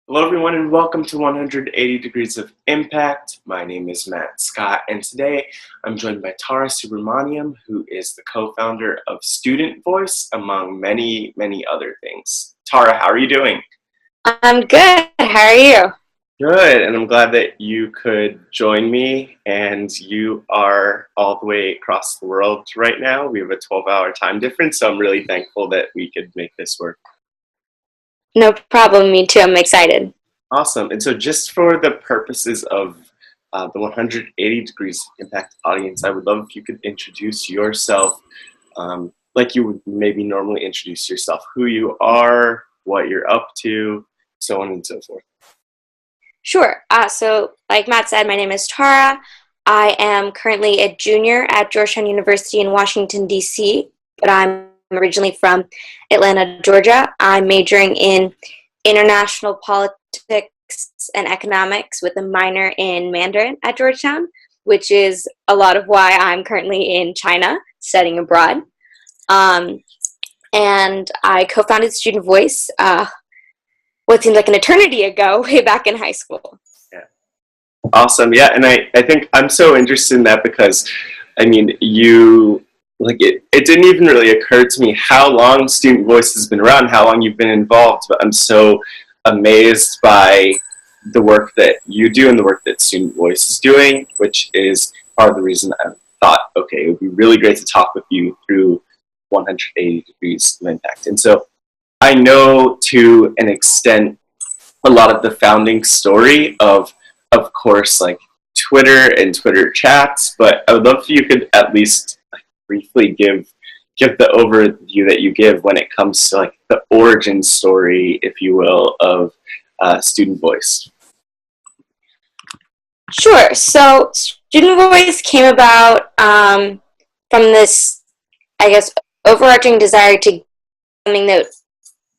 Hello, everyone, and welcome to 180 Degrees of Impact. My name is Matt Scott, and today I'm joined by Tara Subramaniam, who is the co-founder of Student Voice, among many, many other things. Tara, how are you doing? I'm good. How are you? Good, and I'm glad that you could join me, and you are all the way across the world right now. We have a 12-hour time difference, so I'm really thankful that we could make this work. No problem. Me too. I'm excited. Awesome. And so, just for the purposes of the 180 Degrees Impact audience, I would love if you could introduce yourself like you would maybe normally introduce yourself, who you are, what you're up to, so on and so forth. Sure. So, like Matt said, my name is Tara. I am currently a junior at Georgetown University in Washington, D.C., but I'm originally from Atlanta, Georgia. I'm majoring in international politics and economics with a minor in Mandarin at Georgetown, which is a lot of why I'm currently in China studying abroad. Um, and I co founded Student Voice what seemed like an eternity ago, way back in high school. Yeah. Awesome. Yeah. And I think I'm so interested in that because, I mean, it didn't even really occur to me how long Student Voice has been around, how long you've been involved, but I'm so amazed by the work that you do and the work that Student Voice is doing, which is part of the reason I thought, okay, it would be really great to talk with you through 180 Degrees of Impact. And so I know to an extent a lot of the founding story of course, like Twitter and Twitter chats, but I would love if you could at least briefly give the overview that you give when it comes to like the origin story, if you will, of Student Voice. Sure. So, Student Voice came about from this, I guess, overarching desire to something that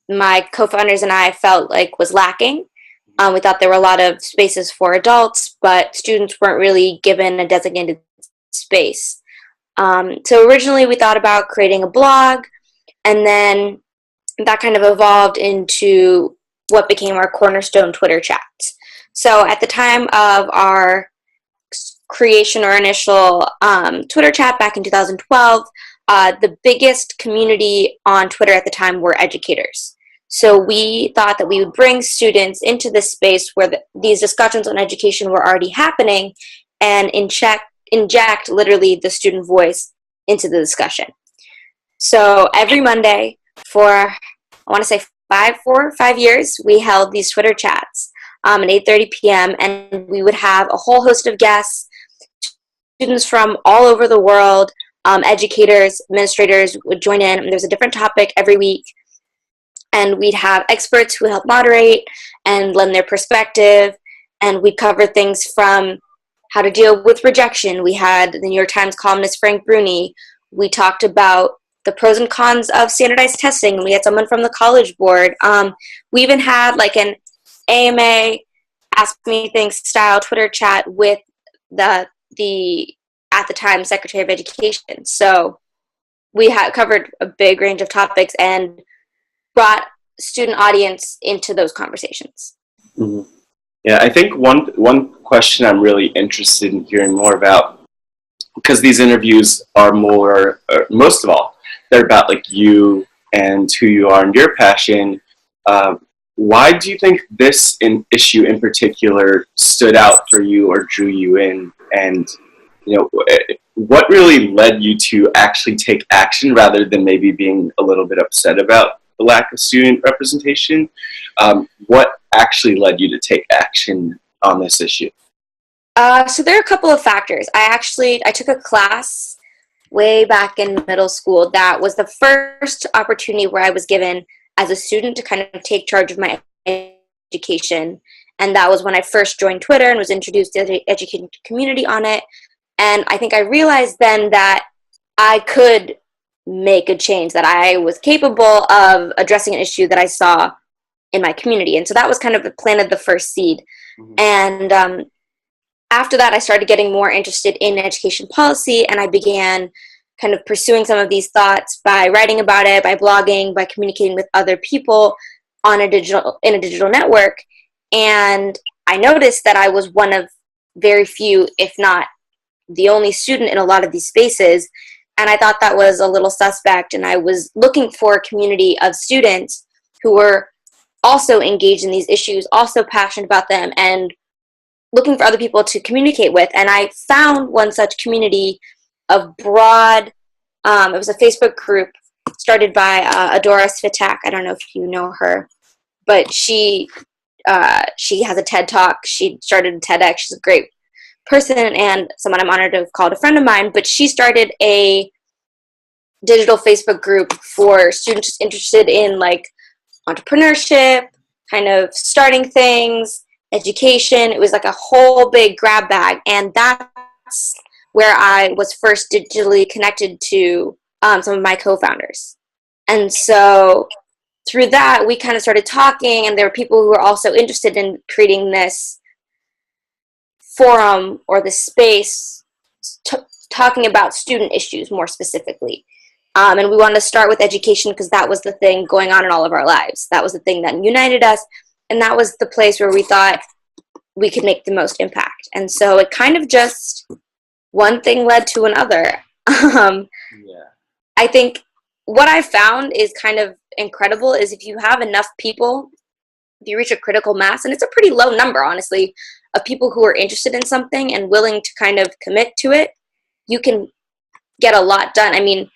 my co-founders and I felt like was lacking. We thought there were a lot of spaces for adults, but students weren't really given a designated space. So originally we thought about creating a blog, and then that kind of evolved into what became our cornerstone Twitter chats. So at the time of our creation or initial Twitter chat back in 2012, the biggest community on Twitter at the time were educators. So we thought that we would bring students into this space where these discussions on education were already happening and inject literally the student voice into the discussion. So every Monday for, I want to say 5 years, we held these Twitter chats at 8:30 p.m. and we would have a whole host of guests, students from all over the world, educators, administrators would join in. There's a different topic every week, and we'd have experts who would help moderate and lend their perspective, and we'd cover things from how to deal with rejection. We had the New York Times columnist Frank Bruni. We talked about the pros and cons of standardized testing. We had someone from the College Board. We even had like an AMA Ask Me Things style Twitter chat with the at the time Secretary of Education. So we had covered a big range of topics and brought student audience into those conversations. Mm-hmm. Yeah, I think one question I'm really interested in hearing more about, because these interviews are more, most of all, they're about like you and who you are and your passion. Why do you think this issue in particular stood out for you or drew you in? And what really led you to actually take action rather than maybe being a little bit upset about the lack of student representation? What actually led you to take action on this issue? So there are a couple of factors. I took a class way back in middle school that was the first opportunity where I was given as a student to kind of take charge of my education. And that was when I first joined Twitter and was introduced to the education community on it. And I think I realized then that I could make a change, that I was capable of addressing an issue that I saw in my community. And so that was kind of planted the first seed. Mm-hmm. And after that, I started getting more interested in education policy, and I began kind of pursuing some of these thoughts by writing about it, by blogging, by communicating with other people in a digital network. And I noticed that I was one of very few, if not the only student in a lot of these spaces. And I thought that was a little suspect. And I was looking for a community of students who were also engaged in these issues, also passionate about them, and looking for other people to communicate with. And I found one such community of broad, it was a Facebook group started by Adora Svitak. I don't know if you know her, but she has a TED Talk. She started a TEDx. She's a great person and someone I'm honored to have called a friend of mine. But she started a digital Facebook group for students just interested in like entrepreneurship, kind of starting things, education. It was like a whole big grab bag. And that's where I was first digitally connected to some of my co-founders. And so through that, we kind of started talking, and there were people who were also interested in creating this forum or this space talking about student issues more specifically. And we wanted to start with education because that was the thing going on in all of our lives. That was the thing that united us. And that was the place where we thought we could make the most impact. And so it kind of just, one thing led to another. I think what I found is kind of incredible is if you have enough people, if you reach a critical mass, and it's a pretty low number, honestly, of people who are interested in something and willing to kind of commit to it, you can get a lot done. I mean,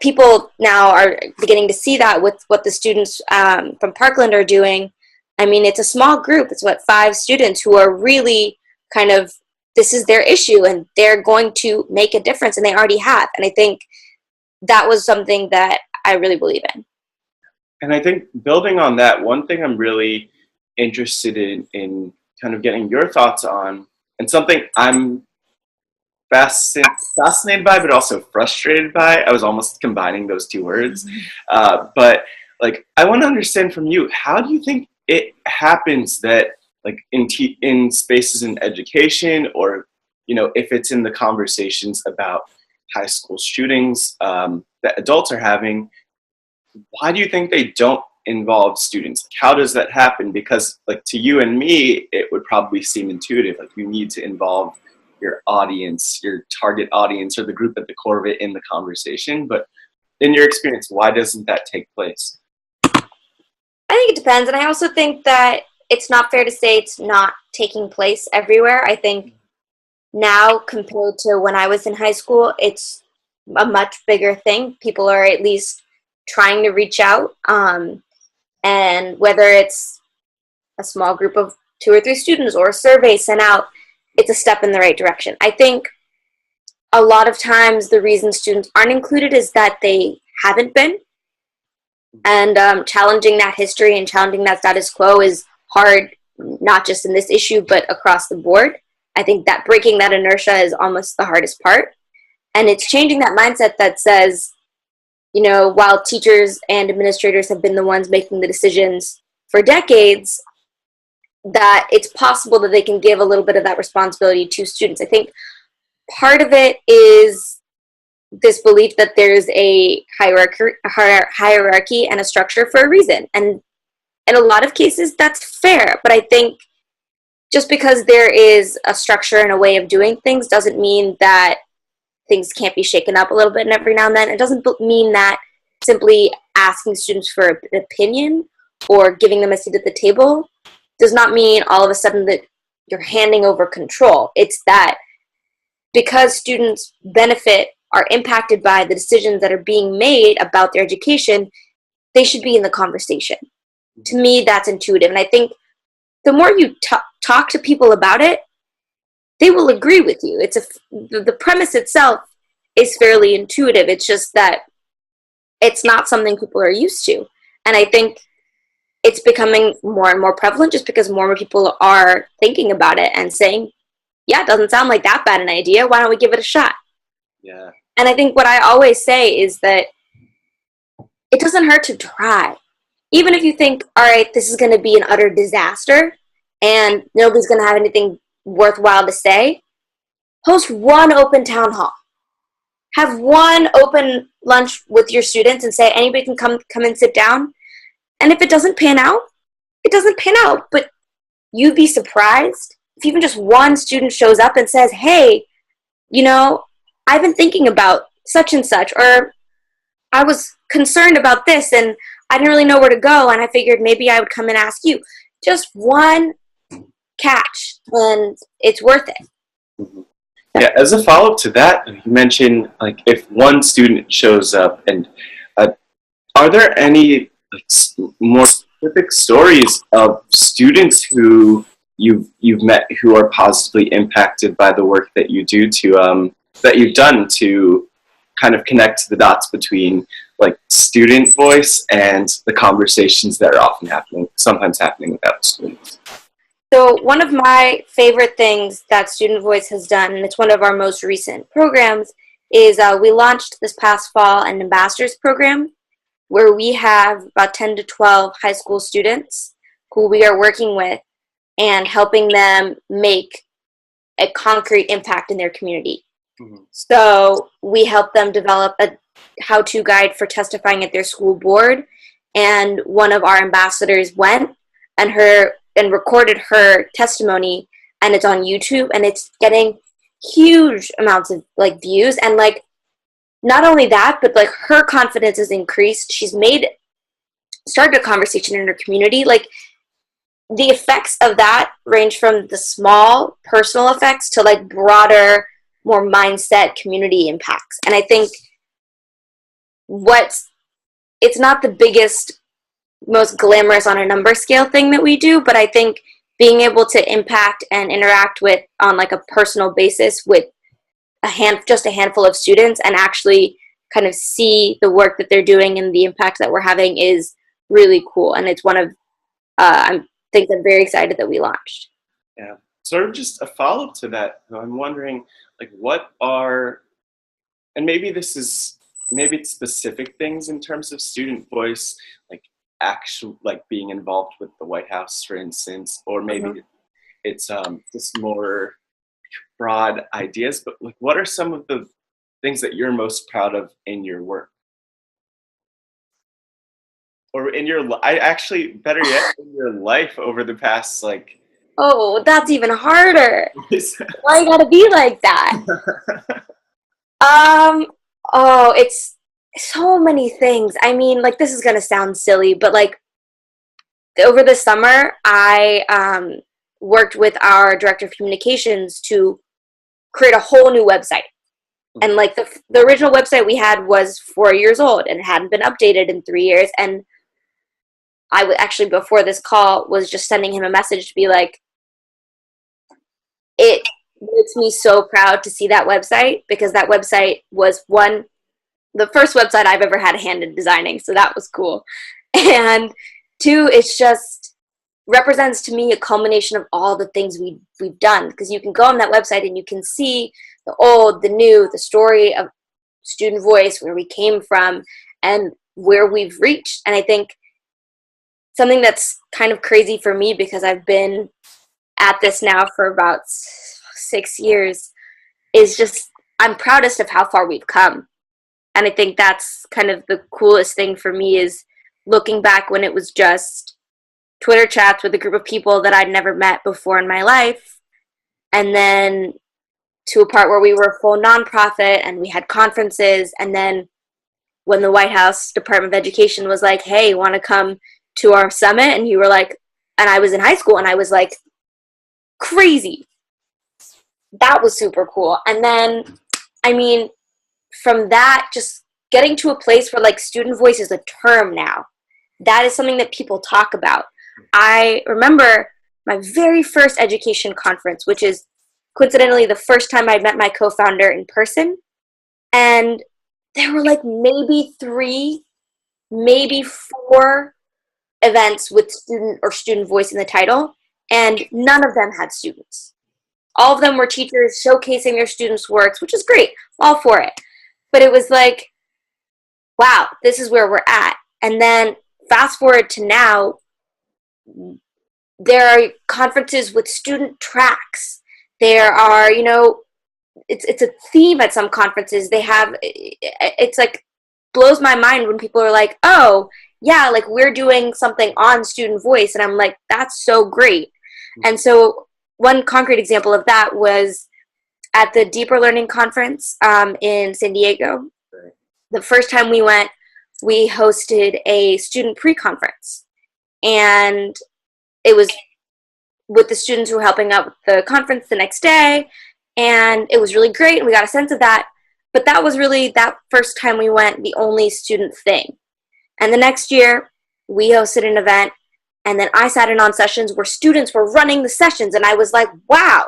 people now are beginning to see that with what the students from Parkland are doing. I mean, it's a small group. It's 5 students who are really kind of, this is their issue and they're going to make a difference, and they already have. And I think that was something that I really believe in. And I think building on that, one thing I'm really interested in kind of getting your thoughts on, and something I'm fascinated by, but also frustrated by. I was almost combining those two words. But like, I want to understand from you, how do you think it happens that like in spaces in education, or, you know, if it's in the conversations about high school shootings that adults are having, why do you think they don't involve students? How does that happen? Because like to you and me, it would probably seem intuitive. Like you need to involve your audience, your target audience, or the group at the core of it in the conversation. But in your experience, why doesn't that take place? I think it depends. And I also think that it's not fair to say it's not taking place everywhere. I think now compared to when I was in high school, it's a much bigger thing. People are at least trying to reach out. And whether it's a small group of 2 or 3 students or a survey sent out, it's a step in the right direction. I think a lot of times the reason students aren't included is that they haven't been. And challenging that history and challenging that status quo is hard, not just in this issue, but across the board. I think that breaking that inertia is almost the hardest part. And it's changing that mindset that says, you know, while teachers and administrators have been the ones making the decisions for decades, that it's possible that they can give a little bit of that responsibility to students. I think part of it is this belief that there's a hierarchy and a structure for a reason. And in a lot of cases, that's fair. But I think just because there is a structure and a way of doing things doesn't mean that things can't be shaken up a little bit every now and then. It doesn't mean that simply asking students for an opinion or giving them a seat at the table does not mean all of a sudden that you're handing over control. It's that because students benefit, are impacted by the decisions that are being made about their education, they should be in the conversation. To me, that's intuitive. And I think the more you talk to people about it, they will agree with you. The premise itself is fairly intuitive. It's just that it's not something people are used to. And I think it's becoming more and more prevalent just because more and more people are thinking about it and saying, yeah, it doesn't sound like that bad an idea. Why don't we give it a shot? Yeah. And I think what I always say is that it doesn't hurt to try. Even if you think, all right, this is going to be an utter disaster and nobody's going to have anything worthwhile to say, host one open town hall. Have one open lunch with your students and say anybody can come and sit down. And if it doesn't pan out, it doesn't pan out. But you'd be surprised if even just one student shows up and says, hey, I've been thinking about such and such, or I was concerned about this and I didn't really know where to go, and I figured maybe I would come and ask you. Just one catch, and it's worth it. Mhm. Yeah, as a follow-up to that, you mentioned like if one student shows up, and uh, are there any like more specific stories of students who you've met who are positively impacted by the work that you do to that you've done to kind of connect the dots between like student voice and the conversations that are sometimes happening without students? So one of my favorite things that Student Voice has done, and it's one of our most recent programs, is we launched this past fall an ambassadors program where we have about 10 to 12 high school students who we are working with and helping them make a concrete impact in their community. Mm-hmm. So we help them develop a how-to guide for testifying at their school board, and one of our ambassadors went and recorded her testimony, and it's on YouTube, and it's getting huge amounts of like views, and like not only that, but like her confidence has increased. She's started a conversation in her community. Like the effects of that range from the small personal effects to like broader, more mindset community impacts. And I think it's not the biggest, most glamorous on a number scale thing that we do, but I think being able to impact and interact with on like a personal basis with just a handful of students and actually kind of see the work that they're doing and the impact that we're having is really cool. And it's one of things I'm very excited that we launched. Yeah. Sort of just a follow-up to that, I'm wondering, like, what are, and maybe it's specific things in terms of student voice, like like being involved with the White House, for instance, or maybe it's just more broad ideas, but like, what are some of the things that you're most proud of in your work? Or in your, better yet, in your life over the past, like... Oh, that's even harder. Why you gotta be like that? It's so many things. I mean, like, this is gonna sound silly, but like, over the summer, I worked with our director of communications to create a whole new website. And like the original website we had was 4 years old and hadn't been updated in 3 years. And I actually, before this call, was just sending him a message to be like, it makes me so proud to see that website, because that website was the first website I've ever had a hand in designing. So that was cool. And two, it's just represents to me a culmination of all the things we've done, because you can go on that website and you can see the old, the new, the story of Student Voice, where we came from and where we've reached. And I think something that's kind of crazy for me, because I've been at this now for about 6 years, is just I'm proudest of how far we've come. And I think that's kind of the coolest thing for me, is looking back when it was just Twitter chats with a group of people that I'd never met before in my life, and then to a part where we were a full nonprofit and we had conferences, and then when the White House Department of Education was like, hey, want to come to our summit? And you were like, and I was in high school, and I was like, crazy. That was super cool. And then, I mean, from that, just getting to a place where like student voice is a term now. That is something that people talk about. I remember my very first education conference, which is coincidentally the first time I met my co-founder in person. And there were like maybe 3, maybe 4 events with student voice in the title, and none of them had students. All of them were teachers showcasing their students' works, which is great, all for it. But it was like, wow, this is where we're at. And then fast forward to now, there are conferences with student tracks. There are, it's a theme at some conferences. They have, it's like, blows my mind when people are like, oh, yeah, like we're doing something on student voice. And I'm like, that's so great. And so one concrete example of that was at the Deeper Learning Conference in San Diego. Right. The first time we went, we hosted a student pre-conference. And it was with the students who were helping out with the conference the next day. And it was really great. And we got a sense of that. But that was really, that first time we went, the only student thing. And the next year, we hosted an event. And then I sat in on sessions where students were running the sessions. And I was like, wow.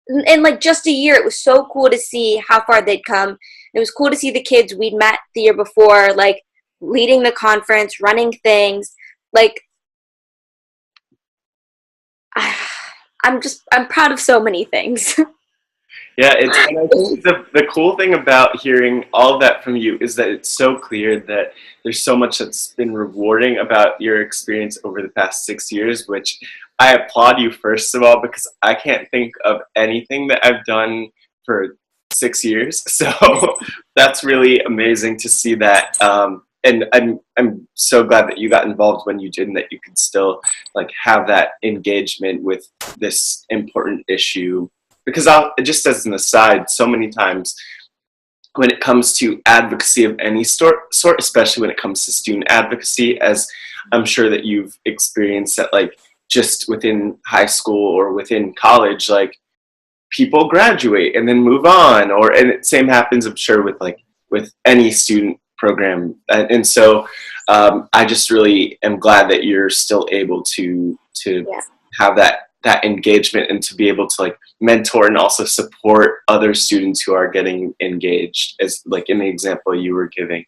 In like just a year, it was so cool to see how far they'd come. It was cool to see the kids we'd met the year before, like leading the conference, running things. Like, I'm proud of so many things. Yeah, and I think the cool thing about hearing all of that from you is that it's so clear that there's so much that's been rewarding about your experience over the past 6 years, which I applaud you, first of all, because I can't think of anything that I've done for 6 years. So that's really amazing to see that. And I'm so glad that you got involved when you did, and that you could still like have that engagement with this important issue. Because just as an aside, so many times when it comes to advocacy of any sort, especially when it comes to student advocacy, as I'm sure that you've experienced that, like just within high school or within college, like people graduate and then move on, and the same happens, I'm sure, with any student program. And so I just really am glad that you're still able to have that engagement, and to be able to like mentor and also support other students who are getting engaged, as like in the example you were giving.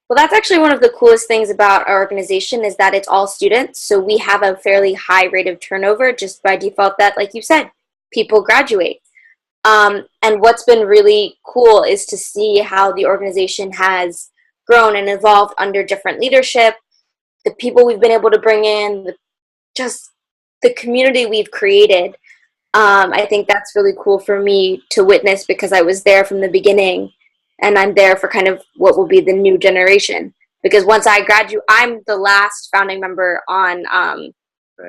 Well, that's actually one of the coolest things about our organization, is that it's all students. So we have a fairly high rate of turnover just by default, that, like you said, people graduate. And what's been really cool is to see how the organization has grown and evolved under different leadership, the people we've been able to bring in, just the community we've created. I think that's really cool for me to witness, because I was there from the beginning, and I'm there for kind of what will be the new generation. Because once I graduate, I'm the last founding member on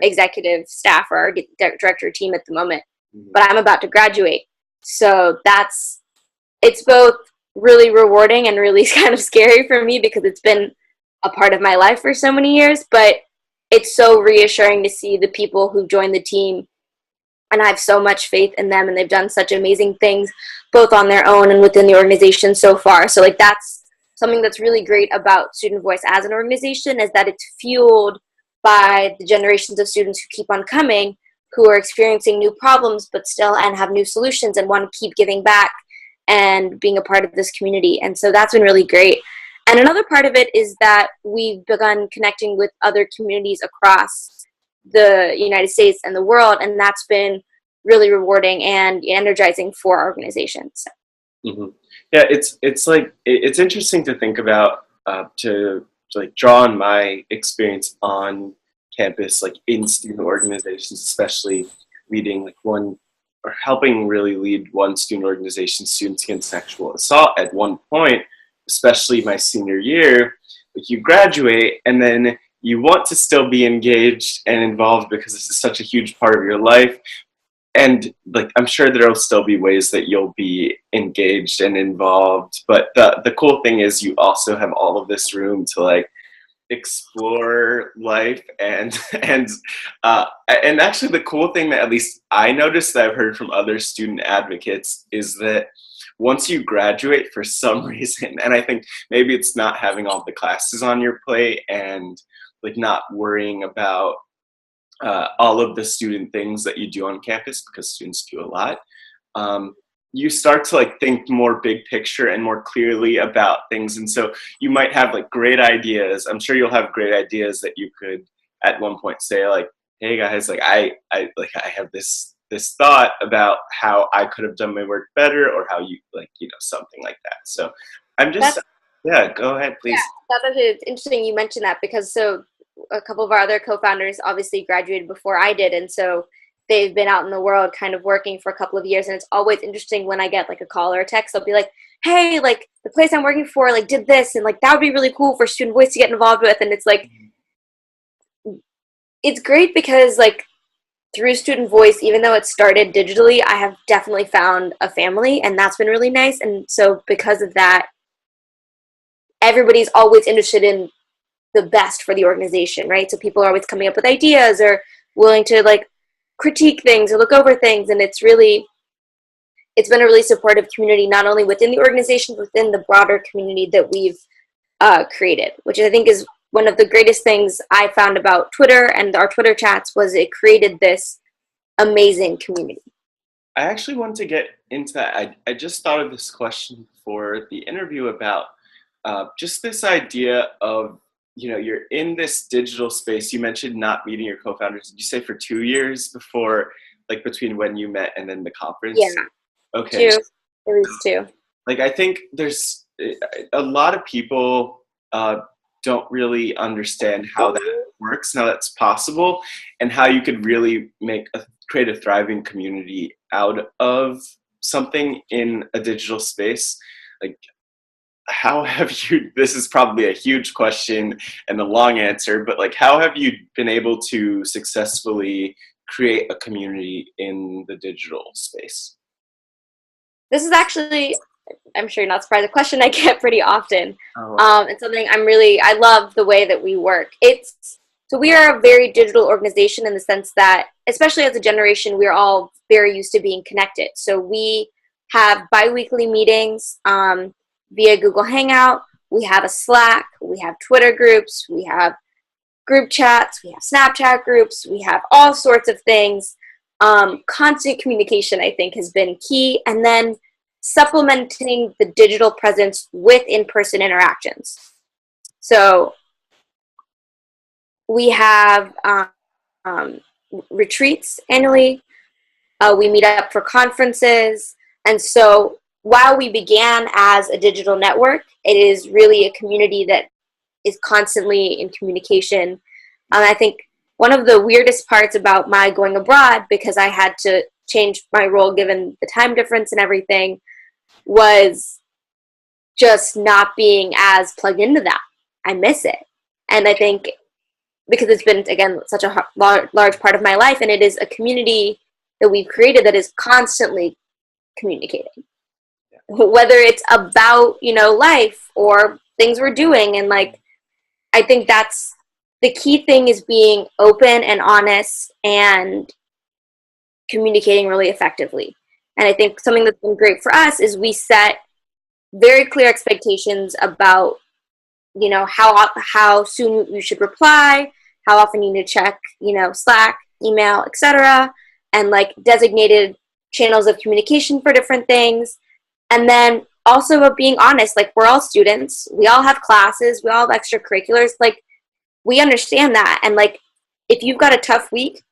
executive staff or our director team at the moment, but I'm about to graduate. So it's both really rewarding and really kind of scary for me, because it's been a part of my life for so many years, but it's so reassuring to see the people who joined the team, and I have so much faith in them, and they've done such amazing things both on their own and within the organization so far. So like that's something that's really great about Student Voice as an organization, is that it's fueled by the generations of students who keep on coming, who are experiencing new problems but still and have new solutions and want to keep giving back and being a part of this community. And so that's been really great. And another part of it is that we've begun connecting with other communities across the United States and the world, and that's been really rewarding and energizing for our organization. So. Mm-hmm. Yeah, it's interesting to think about, to like draw on my experience on campus, like in student organizations, especially leading like one, or helping really lead one student organization, Students Against Sexual Assault, at one point, especially my senior year. Like you graduate and then you want to still be engaged and involved because this is such a huge part of your life. And like I'm sure there'll still be ways that you'll be engaged and involved, but the cool thing is you also have all of this room to like explore life. And actually the cool thing that at least I noticed, that I've heard from other student advocates, is that once you graduate, for some reason, and I think maybe it's not having all the classes on your plate and like not worrying about all of the student things that you do on campus, because students do a lot, you start to like think more big picture and more clearly about things. And so you might have like great ideas. I'm sure you'll have great ideas that you could at one point say like, hey guys, like I have this thought about how I could have done my work better, or how you like, something like that. So I'm just, yeah, go ahead, please. Yeah, it's interesting you mentioned that, because so a couple of our other co-founders obviously graduated before I did, and so they've been out in the world kind of working for a couple of years, and it's always interesting when I get like a call or a text. They'll be like, hey, like the place I'm working for like did this, and like that would be really cool for Student Voice to get involved with. And it's like, it's great because like through Student Voice, even though it started digitally, I have definitely found a family, and that's been really nice. And so because of that, everybody's always interested in the best for the organization, right? So people are always coming up with ideas or willing to like critique things or look over things. And it's been a really supportive community, not only within the organization, but within the broader community that we've created, which I think is one of the greatest things I found about Twitter and our Twitter chats was it created this amazing community. I actually want to get into that. I just thought of this question for the interview about just this idea of, you're in this digital space. You mentioned not meeting your co-founders. Did you say for 2 years before, like between when you met and then the conference? Yeah. Okay. 2. At least 2. Like, I think there's a lot of people don't really understand how that works, how that's possible, and how you could really create a thriving community out of something in a digital space. Like, how have you, this is probably a huge question and a long answer, but like, how have you been able to successfully create a community in the digital space? This is actually, I'm sure you're not surprised, a question I get pretty often. Oh. And something I love the way that we work. So we are a very digital organization in the sense that, especially as a generation, we're all very used to being connected. So we have bi-weekly meetings via Google Hangout. We have a Slack. We have Twitter groups. We have group chats. We have Snapchat groups. We have all sorts of things. Constant communication, I think, has been key. And then supplementing the digital presence with in-person interactions. So we have retreats annually. We meet up for conferences. And so while we began as a digital network, it is really a community that is constantly in communication. I think one of the weirdest parts about my going abroad, because I had to change my role given the time difference and everything, was just not being as plugged into that. I miss it. And I think because it's been, again, such a large part of my life, and it is a community that we've created that is constantly communicating. Yeah. Whether it's about, life or things we're doing. And like, I think that's the key thing, is being open and honest and communicating really effectively. And I think something that's been great for us is we set very clear expectations about, how soon you should reply, how often you need to check, Slack, email, etc., and like designated channels of communication for different things. And then also about being honest, like we're all students, we all have classes, we all have extracurriculars, like we understand that. And like, if you've got a tough week,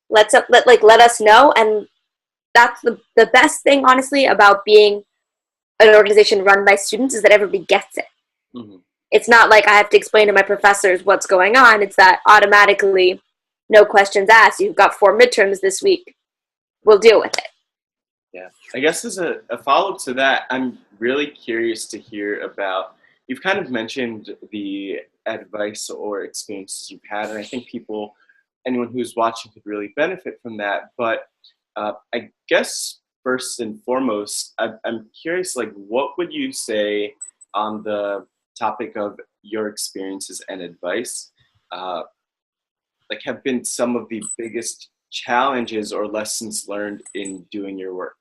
let us know. And that's the best thing, honestly, about being an organization run by students, is that everybody gets it. Mm-hmm. It's not like I have to explain to my professors what's going on. It's that automatically, no questions asked. You've got 4 midterms this week. We'll deal with it. Yeah. I guess as a follow-up to that, I'm really curious to hear about, you've kind of mentioned the advice or experiences you've had, and I think anyone who's watching could really benefit from that. But I guess first and foremost, I'm curious, like, what would you say on the topic of your experiences and advice, like, have been some of the biggest challenges or lessons learned in doing your work?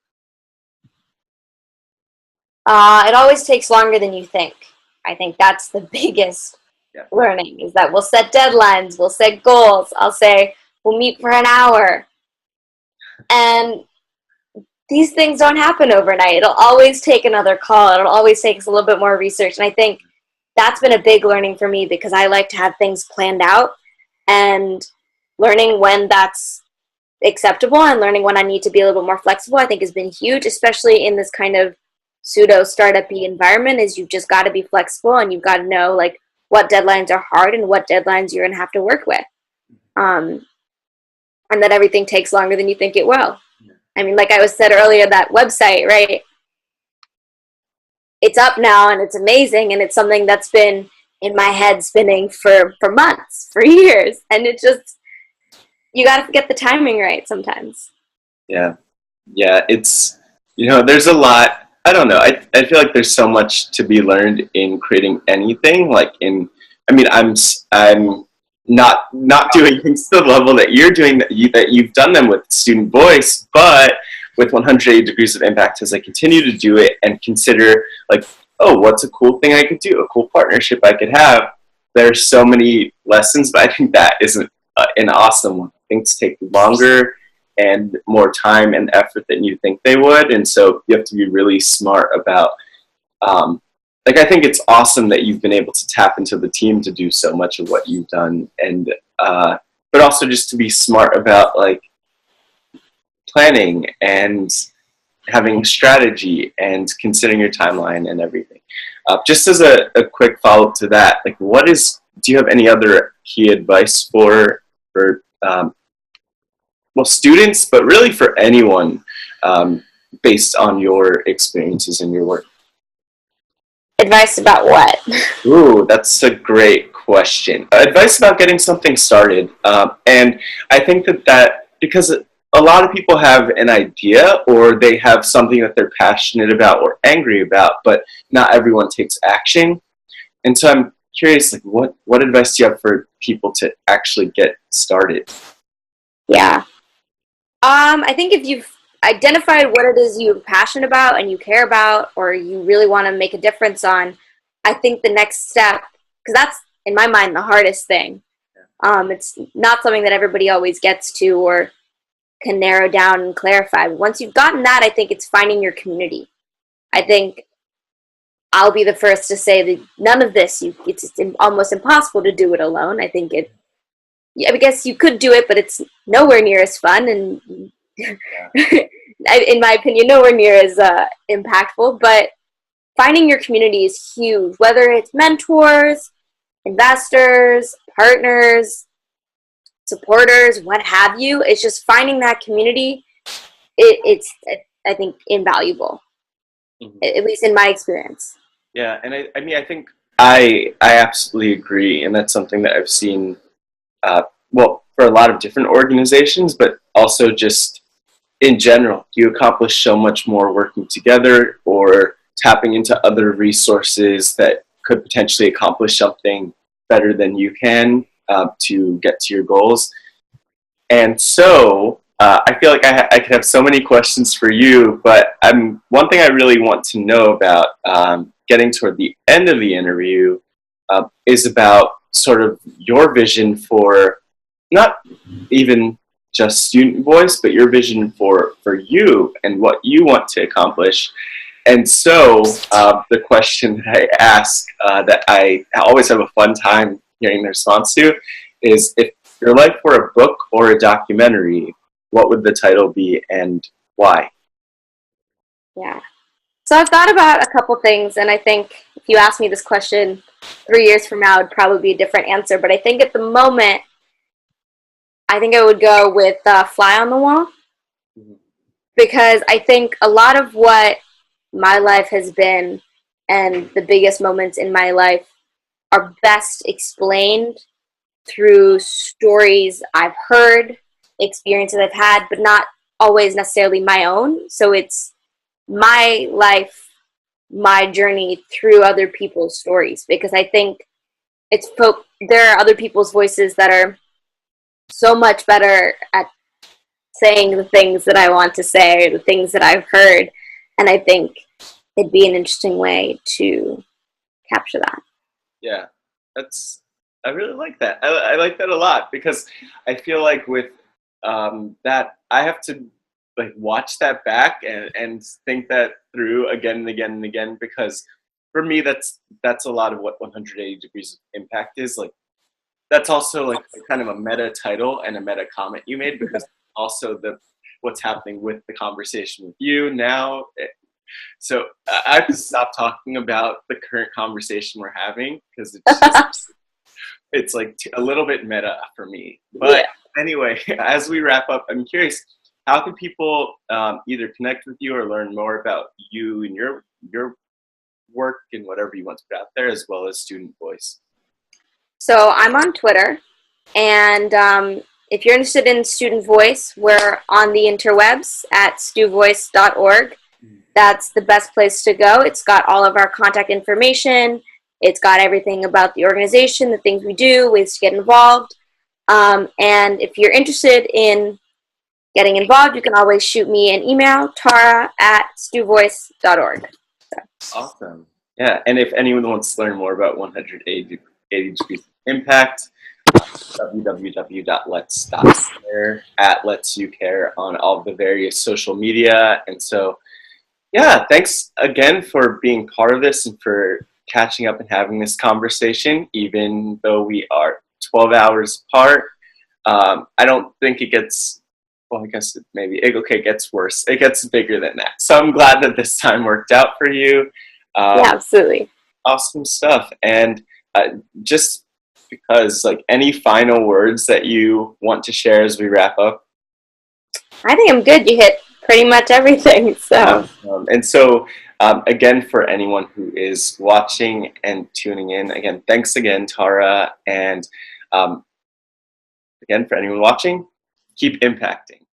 It always takes longer than you think. I think that's the biggest learning, is that we'll set deadlines, we'll set goals. I'll say, we'll meet for an hour. And these things don't happen overnight. It'll always take another call. It'll always take us a little bit more research. And I think that's been a big learning for me, because I like to have things planned out, and learning when that's acceptable and learning when I need to be a little bit more flexible, I think has been huge, especially in this kind of pseudo startup-y environment. Is you've just got to be flexible, and you've got to know like what deadlines are hard and what deadlines you're going to have to work with. And that everything takes longer than you think it will. I mean, like I was said earlier, that website, right? It's up now and it's amazing, and it's something that's been in my head spinning for months, for years. And it just, you got to get the timing right sometimes. Yeah. Yeah, it's, there's a lot. I don't know. I feel like there's so much to be learned in creating anything. Like I mean, I'm not doing things to the level that you're doing, that you've done them with Student Voice, but with 180 Degrees of Impact, as I continue to do it and consider, like, oh, what's a cool thing I could do, a cool partnership I could have. There's so many lessons, but I think that isn't an awesome one. Things take longer and more time and effort than you think they would, and so you have to be really smart about, like, I think it's awesome that you've been able to tap into the team to do so much of what you've done, and but also just to be smart about, like, planning and having strategy and considering your timeline and everything. Just as a quick follow-up to that, like, do you have any other key advice for well, students, but really for anyone, based on your experiences in your work? Advice about what? Ooh, that's a great question. Advice about getting something started. And I think that because a lot of people have an idea, or they have something that they're passionate about or angry about, but not everyone takes action. And so I'm curious, like, what advice do you have for people to actually get started? Yeah. I think if you've identified what it is you're passionate about and you care about, or you really want to make a difference on, I think the next step, because that's, in my mind, the hardest thing. It's not something that everybody always gets to or can narrow down and clarify. Once you've gotten that, I think it's finding your community. I think I'll be the first to say that none of this, it's almost impossible to do it alone. I think I guess you could do it, but it's nowhere near as fun, and in my opinion, nowhere near as impactful. But finding your community is huge, whether it's mentors, investors, partners, supporters, what have you. It's just finding that community. It's, I think, invaluable, Mhm. at least in my experience. Yeah, and I mean, I think I absolutely agree, and that's something that I've seen, well, for a lot of different organizations, but also just in general. You accomplish so much more working together or tapping into other resources that could potentially accomplish something better than you can, to get to your goals. And so I feel like I could have so many questions for you, but one thing I really want to know about, getting toward the end of the interview, is about sort of your vision for not even just Student Voice, but your vision for you and what you want to accomplish. And so the question that I ask, that I always have a fun time hearing the response to, is, if your life were a book or a documentary, what would the title be and why? Yeah. So I've thought about a couple things, and I think if you ask me this question 3 years from now, it'd probably be a different answer. But I think at the moment, I think I would go with Fly on the Wall, Mhm. because I think a lot of what my life has been and the biggest moments in my life are best explained through stories I've heard, experiences I've had, but not always necessarily my own. So it's my life, my journey through other people's stories, because I think there are other people's voices that are so much better at saying the things that I want to say, or the things that I've heard, and I think it'd be an interesting way to capture that. Yeah, that's I really like that. I like that a lot, because I feel like with, that I have to, like, watch that back and think that through again and again and again, because for me that's a lot of what 180 Degrees of Impact is. Like, that's also, like, kind of a meta title and a meta comment you made, because also what's happening with the conversation with you now. So I have to stop talking about the current conversation we're having, because it's like a little bit meta for me. Yeah. But anyway, as we wrap up, I'm curious, how can people, either connect with you or learn more about you and your work and whatever you want to put out there, as well as Student Voice? So I'm on Twitter, and if you're interested in student voice, we're on the interwebs at stuvoice.org. That's the best place to go. It's got all of our contact information. It's got everything about the organization, the things we do, ways to get involved. And if you're interested in getting involved, you can always shoot me an email, tara@stuvoice.org. So. Awesome. Yeah, and if anyone wants to learn more about 100 AHP Impact, www.lets.care, @LetsYouCare on all the various social media. And so, yeah, thanks again for being part of this and for catching up and having this conversation, even though we are 12 hours apart. I don't think it gets, well, I guess it gets worse. It gets bigger than that. So I'm glad that this time worked out for you. Yeah, absolutely. Awesome stuff. And just because, like, any final words that you want to share as we wrap up? I think I'm good. You hit pretty much everything. So. And so, again, for anyone who is watching and tuning in, again, thanks again, Tara. And again, for anyone watching, keep impacting.